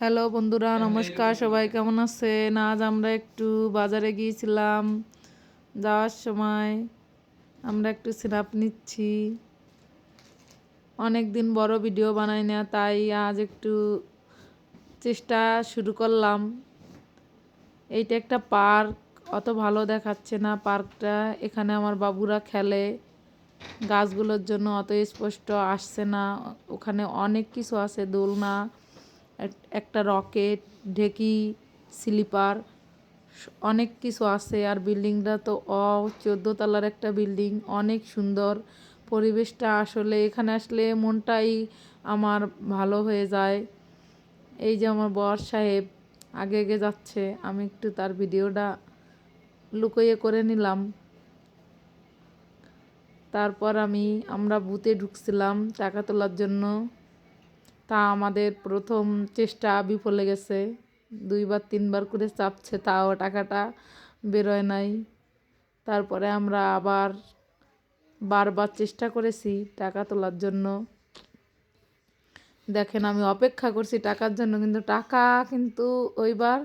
Hello বন্ধুরা, নমস্কার। সবাই কেমন আছেন? আজ আমরা একটু বাজারে গিয়েছিলাম। যাওয়ার সময় আমরা একটু স্ন্যাপ নিচ্ছি। অনেক দিন বড় ভিডিও বানাই না, তাই আজ একটু চেষ্টা শুরু করলাম। এইটা একটা পার্ক, অত ভালো দেখাচ্ছে না পার্কটা। এখানে আমার বাবুরা খেলে। গাছগুলোর জন্য অত স্পষ্ট আসছে না। ওখানে অনেক কিছু আছে, দোলনা, একটা রকেট, ঢেকি, স্লিপার, অনেক কিছু আছে। আর বিল্ডিংটা তো 14 তলার একটা বিল্ডিং, অনেক সুন্দর পরিবেশটা। আসলে এখানে আসলে মনটাই আমার ভালো হয়ে যায়। এই যে আমার বর সাহেব আগে আগে যাচ্ছে, আমি একটু তার ভিডিওটা লুকোয়ে করে নিলাম। তারপর আমরা বুথে ঢুকছিলাম টাকা তোলার জন্য। তা আমাদের প্রথম চেষ্টা বিফলে গেছে। 2-3বার করে চাপছে, তাও টাকাটা বেরোয় নাই। তারপরে আমরা আবার বারবার চেষ্টা করেছি টাকা তোলার জন্য। দেখেন, আমি অপেক্ষা করছি টাকার জন্য, কিন্তু টাকা কিন্তু ওইবার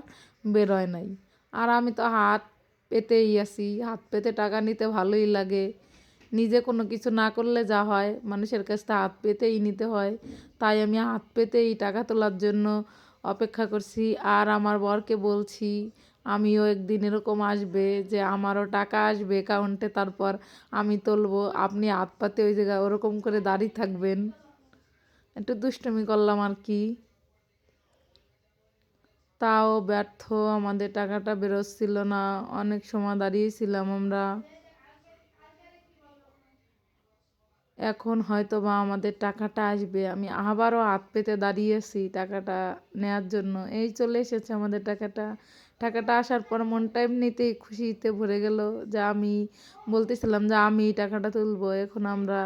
বেরোয় নাই। আর আমি তো হাত পেতেই আছি। হাত পেতে টাকা নিতে ভালোই লাগে। নিজে কোনো কিছু না করলে যা হয়, মানুষের কাছ থেকে হাত পেতেই নিতে হয়। তাই আমি হাত পেতেই টাকা তোলার জন্য অপেক্ষা করছি। আর আমার বরকে বলছি, আমিও একদিন এরকম আসবে যে আমারও টাকা আসবে অ্যাকাউন্টে, তারপর আমি তুলবো, আপনি হাত পাতে ওই জায়গায় ওরকম করে দাঁড়িয়ে থাকবেন। একটু দুষ্টুমি করলাম আর কি। তাও ব্যর্থ, আমাদের টাকাটা বেরোচ্ছিল না। অনেক সময় দাঁড়িয়েছিলাম আমরা। এখন হয়তো বা আমাদের টাকাটা আসবে। আমি আবারও হাত পেতে দাঁড়িয়েছি টাকাটা নেয়ার জন্য। এই চলে এসেছে আমাদের টাকাটা। টাকাটা আসার পর মনটা এমনিতেই খুশিতে ভরে গেল যে আমি বলতেছিলাম যে আমি টাকাটা তুলবো। এখন আমরা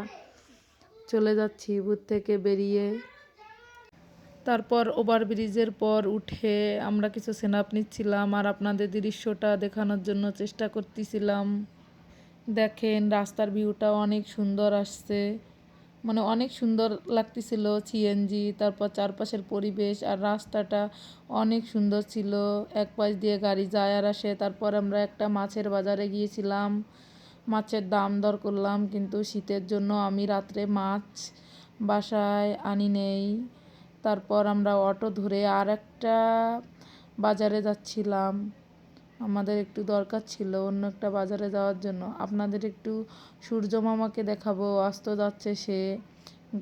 চলে যাচ্ছি বুথ থেকে বেরিয়ে। তারপর ওভারব্রিজের পর উঠে আমরা কিছু স্ন্যাপ নিচ্ছিলাম আর আপনাদের দৃশ্যটা দেখানোর জন্য চেষ্টা করতেছিলাম। দেখেন, রাস্তার ভিউটা অনেক সুন্দর আসছে, মানে অনেক সুন্দর লাগতেছিল। সিএনজি, তারপর চারপাশের পরিবেশ আর রাস্তাটা অনেক সুন্দর ছিল। এক পাশ দিয়ে গাড়ি যায় আর আসে। তারপর আমরা একটা মাছের বাজারে গিয়েছিলাম। মাছের দাম দর করলাম, কিন্তু শীতের জন্য আমি রাত্রে মাছ বাসায় আনি নেই। তারপর আমরা অটো ধরে আর একটা বাজারে যাচ্ছিলাম। আমাদের একটু দরকার ছিল অন্য একটা বাজারে যাওয়ার জন্য। আপনাদের একটু সূর্য মামাকে দেখাবো, অস্ত যাচ্ছে সে।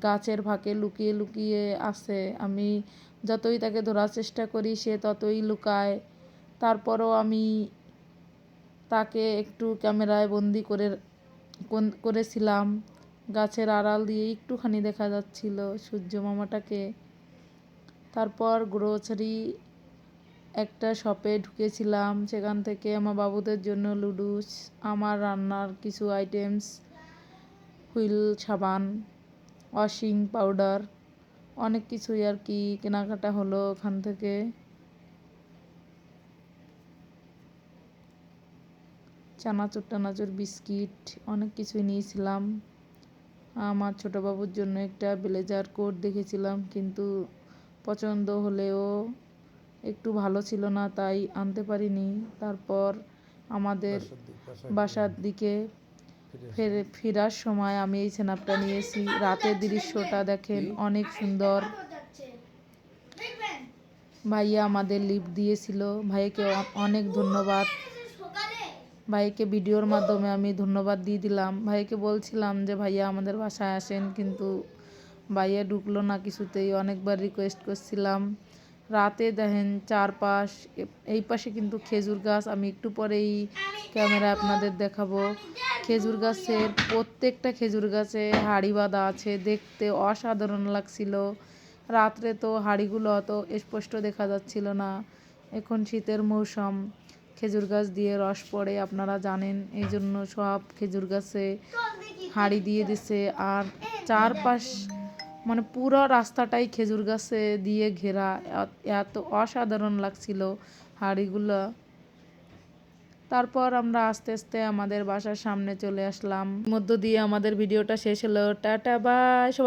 গাছের ফাঁকে লুকিয়ে লুকিয়ে আছে। আমি যতই তাকে ধরার চেষ্টা করি সে ততই লুকায়। তারপরও আমি তাকে একটু ক্যামেরায় বন্দি করেছিলাম। গাছের আড়াল দিয়ে একটুখানি দেখা যাচ্ছিল সূর্য মামাটাকে। তারপর গ্রোসারি একটা শপে ঢুকেছিলাম। সেখান থেকে আমার বাবুদের জন্য লুডুস, আমার রান্নার কিছু আইটেমস, হুইল সাবান, ওয়াশিং পাউডার, অনেক কিছুই আর কি কেনাকাটা হলো ওখান থেকে। চানাচুর টানাচুর, বিস্কিট, অনেক কিছুই নিয়েছিলাম। আমার ছোটো বাবুর জন্য একটা ব্লেজার কোট দেখেছিলাম, কিন্তু পছন্দ হলেও একটু ভালো ছিল না, তাই আনতে পারিনি। তারপর আমাদের বাসার দিকে ফেরার সময় আমি এই স্ন্যাপটা নিয়েছি। রাতের দৃশ্যটা দেখেন, অনেক সুন্দর। ভাইয়া আমাদের লিফট দিয়েছিল, ভাইকে অনেক ধন্যবাদ। ভাইকে ভিডিওর মাধ্যমে আমি ধন্যবাদ দিয়ে দিলাম। ভাইকে বলছিলাম যে ভাইয়া আমাদের বাসায় আসেন, কিন্তু ভাইয়া ঢুকলো না কিছুতেই। অনেকবার রিকোয়েস্ট করছিলাম। রাতে দেখেন চারপাশ, এই পাশে কিন্তু খেজুর গাছ। আমি একটু পরেই ক্যামেরা আপনাদের দেখাবো। খেজুর গাছের প্রত্যেকটা খেজুর গাছে হাড়ি বাঁধা আছে, দেখতে অসাধারণ লাগছিল। রাত্রে তো হাড়িগুলো অত স্পষ্ট দেখা যাচ্ছিল না। এখন শীতের মৌসুম, খেজুর গাছ দিয়ে রস পড়ে আপনারা জানেন, এই জন্য সব খেজুর গাছে হাড়ি দিয়ে দিছে। আর চারপাশ মানে পুরো রাস্তাটাই খেজুর গাছে দিয়ে ঘেরা। এত অসাধারণ লাগছিল হাড়িগুলো। তারপর আমরা আস্তে আস্তে আমাদের বাসার সামনে চলে আসলাম। মধ্য দিয়ে আমাদের ভিডিওটা শেষ হলো। Tata, by.